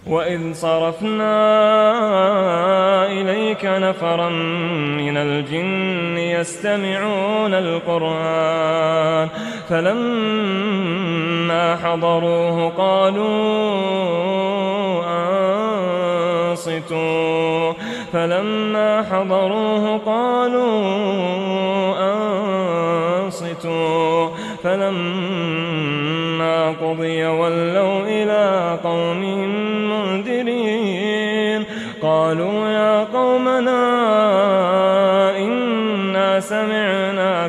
وإذ صرفنا إليك نفرا من الجن يستمعون القرآن فلما حضروه قالوا أنصتوا فلما قضي ولوا إلى قومهم منذرين قالوا يا قومنا إنا سمعنا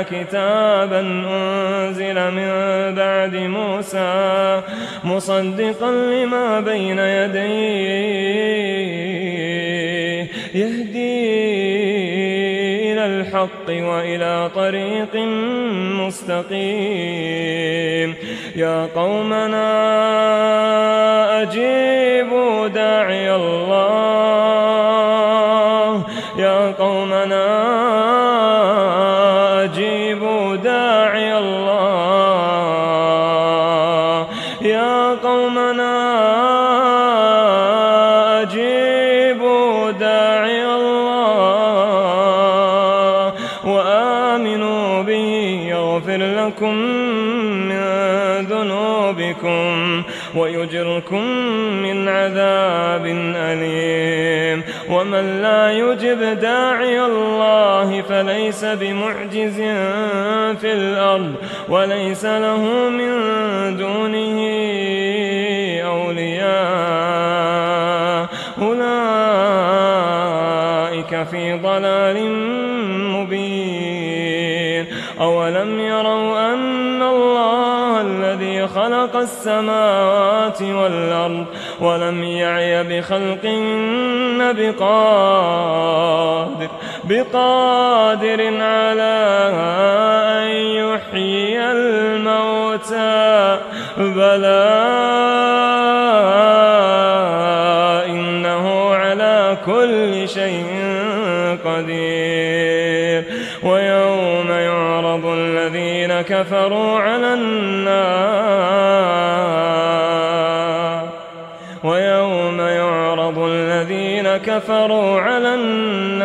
كتابا أنزل من بعد موسى مصدقا لما بين يديه يهدي إلى الحق وإلى طريق مستقيم يا قومنا أجيبوا داعي الله وآمنوا به يغفر لكم من ذنوبكم ويجركم من عذاب أليم ومن لا يجب داعي الله فليس بمعجز في الأرض وليس له من دونه أولياء أولئك في ضلال مبين أولم يروا أن الله الذي خلق السماوات والأرض ولم يعي بخلقهن بقادر على أن يحيي الموتى بلى إنه على كل شيء قدير ويوم يعرض الذين كفروا على النار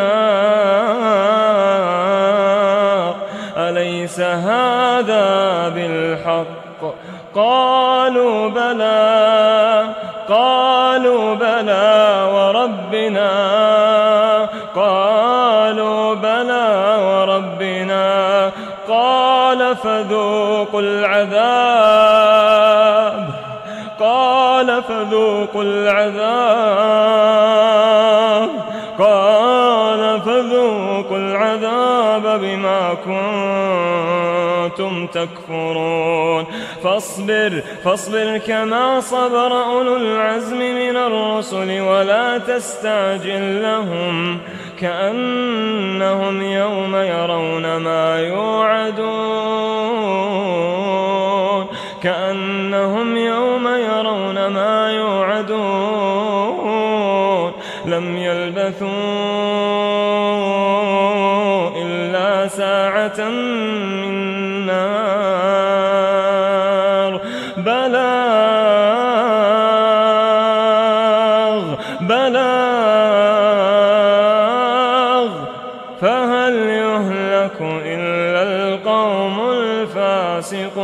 أليس هذا بالحق قالوا بلى وربنا قال فذوقوا العذاب بما كنتم تكفرون فاصبر كما صبر أولو العزم من الرسل ولا تستعجل لهم كأنهم يوم يرون ما يوعدون لم يلبثوا إلا ساعة من نار بلاغ فهل يهلك إلا القوم الفاسقون